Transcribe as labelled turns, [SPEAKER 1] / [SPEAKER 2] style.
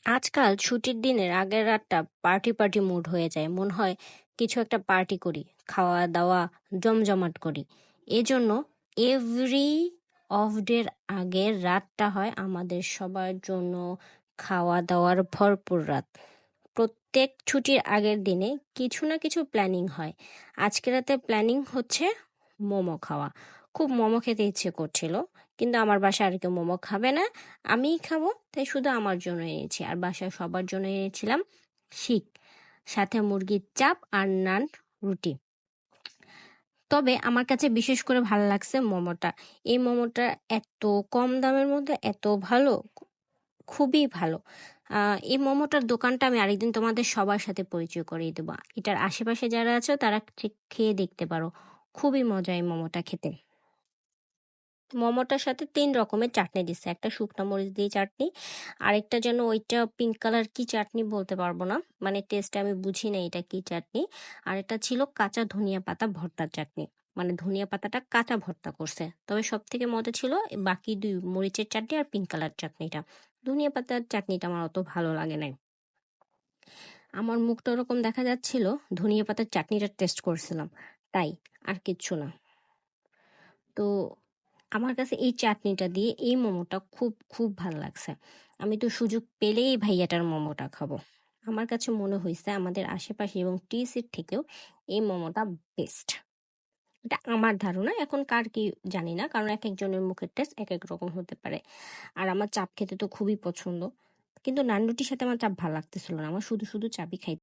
[SPEAKER 1] আজকাল ছুটির দিনের আগের রাতটা পার্টি পার্টি মুড হয়ে যায়, মনে হয় কিছু একটা পার্টি করি, খাওয়া দাওয়া জমজমাট করি। এজন্য এভরি অফ ডের আগের রাতটা হয় আমাদের সবার জন্য খাওয়া দাওয়ার ভরপুর রাত। প্রত্যেক ছুটির আগের দিনে কিছু না কিছু প্ল্যানিং হয়। আজকে রাতে প্ল্যানিং হচ্ছে মোমো খাওয়া। খুব মোমো খেতে ইচ্ছে করছিল, কিন্তু আমার বাসায় আর কেউ মোমো খাবে না, আমিই খাবো, তাই শুধু আমার জন্য এনেছি। আর বাসায় সবার জন্য এনেছিলাম শিক, সাথে মুরগির চাপ আর নান, রুটি। তবে আমার কাছে বিশেষ করে ভালো লাগছে মোমোটা। এই মোমোটা এত কম দামের মধ্যে এত ভালো, খুবই ভালো। এই মোমোটার দোকানটা আমি আরেকদিন তোমাদের সবার সাথে পরিচয় করিয়ে দেবো। এটার আশেপাশে যারা আছো তারা খেয়ে দেখতে পারো, খুবই মজা এই মোমোটা খেতে। মোমোটার সাথে ৩ রকমের চাটনি দিচ্ছে। একটা শুকনা মরিচ দিয়ে চাটনি, আরেকটা যেন ওইটা পিঙ্ক কালার কি চাটনি বলতে পারবো না, মানে টেস্টে আমি বুঝি না এটা কি চাটনি। আর এটা ছিল কাঁচা ধনিয়া পাতা ভর্তার চাটনি, মানে ধনিয়া পাতাটা কাঁচা ভর্তা করছে। তবে সব থেকে মজা ছিল বাকি ২ মরিচের চাটনি আর পিঙ্ক কালার চাটনিটা। ধনিয়া পাতার চাটনিটা আমার অত ভালো লাগে নাই। আমার মুখটা ওরকম দেখা যাচ্ছিল, ধনিয়া পাতার চাটনিটা টেস্ট করছিলাম, তাই, আর কিচ্ছু না। তো আমার কাছে এই চাটনিটা দিয়ে এই মোমোটা খুব খুব ভালো লাগছে। আমি তো সুযোগ পেলেই ভাইয়াটার মোমোটা খাবো। আমার কাছে মনে হয়েছে আমাদের আশেপাশে এবং টিএসির থেকেও এই মোমোটা বেস্ট। এটা আমার ধারণা, এখন কার কি জানি না, কারণ এক একজনের মুখের টেস্ট এক এক রকম হতে পারে। আর আমার চাপ খেতে তো খুবই পছন্দ, কিন্তু নান রুটির সাথে আমার চাপ ভালো লাগতেছিল না, আমার শুধু শুধু চাপই খাই।